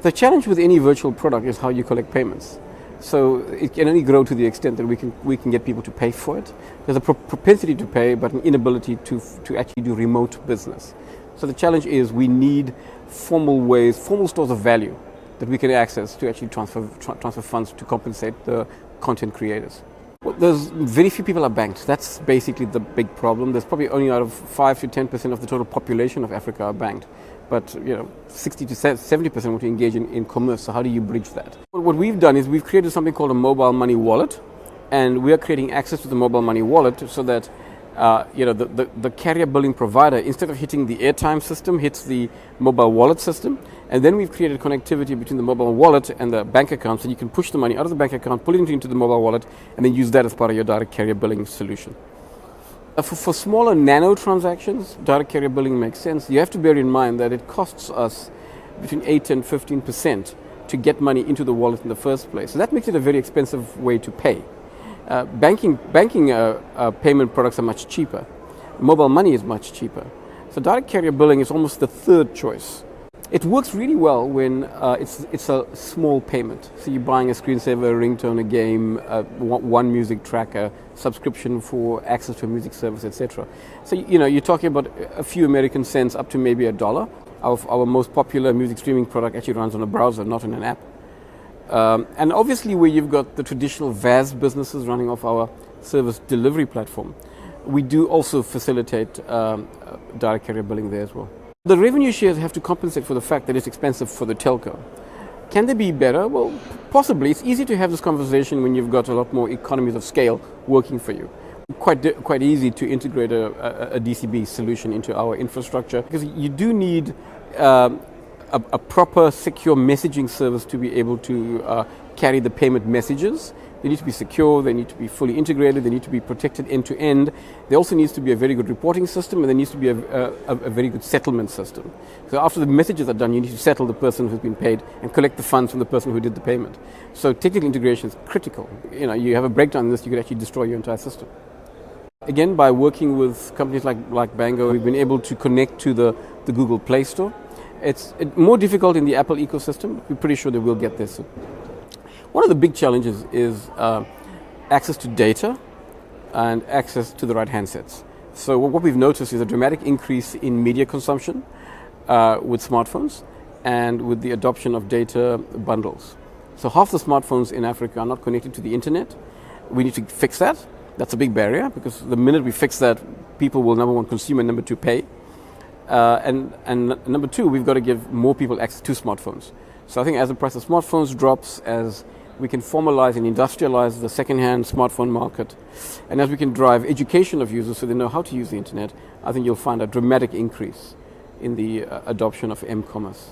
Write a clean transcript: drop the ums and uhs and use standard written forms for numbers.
The challenge with any virtual product is how you collect payments. So it can only grow to the extent that we can get people to pay for it. There's a propensity to pay, but an inability to actually do remote business. So the challenge is we need formal ways, formal stores of value that we can access to actually transfer funds to compensate the content creators. Well, there's very few people are banked. That's basically the big problem. There's probably only out of 5 to 10% of the total population of Africa are banked. But 60 to 70% want to engage in commerce. So how do you bridge that? What we've done is we've created something called a mobile money wallet, and we are creating access to the mobile money wallet so that the carrier billing provider, instead of hitting the airtime system, hits the mobile wallet system. And then we've created connectivity between the mobile wallet and the bank account, so you can push the money out of the bank account, pull it into the mobile wallet, and then use that as part of your direct carrier billing solution. For smaller nano transactions, direct carrier billing makes sense. You have to bear in mind that it costs us between 8 and 15% to get money into the wallet in the first place. So that makes it a very expensive way to pay. Banking payment products are much cheaper. Mobile money is much cheaper. So direct carrier billing is almost the third choice. It works really well when it's a small payment. So you're buying a screensaver, a ringtone, a game, one music track, a subscription for access to a music service, etc. So you're talking about a few American cents up to maybe $1. Our most popular music streaming product actually runs on a browser, not on an app. And obviously where you've got the traditional VAS businesses running off our service delivery platform, we do also facilitate direct carrier billing there as well. The revenue shares have to compensate for the fact that it's expensive for the telco. Can they be better? Well, possibly. It's easy to have this conversation when you've got a lot more economies of scale working for you. Quite easy to integrate a DCB solution into our infrastructure, because you do need a proper secure messaging service to be able to carry the payment messages. They need to be secure, they need to be fully integrated, they need to be protected end to end. There also needs to be a very good reporting system, and there needs to be a very good settlement system. So after the messages are done, you need to settle the person who's been paid and collect the funds from the person who did the payment. So technical integration is critical. You have a breakdown in this, you could actually destroy your entire system. Again, by working with companies like Bango, we've been able to connect to the Google Play Store. It's more difficult in the Apple ecosystem, but we're pretty sure they will get there soon. One of the big challenges is access to data and access to the right handsets. So what we've noticed is a dramatic increase in media consumption with smartphones and with the adoption of data bundles. So half the smartphones in Africa are not connected to the internet. We need to fix that. That's a big barrier, because the minute we fix that, people will, number one, consume, and number two, pay. And number two, we've got to give more people access to smartphones. So I think as the price of smartphones drops, as we can formalize and industrialize the second-hand smartphone market, and as we can drive education of users so they know how to use the internet, I think you'll find a dramatic increase in the adoption of m-commerce.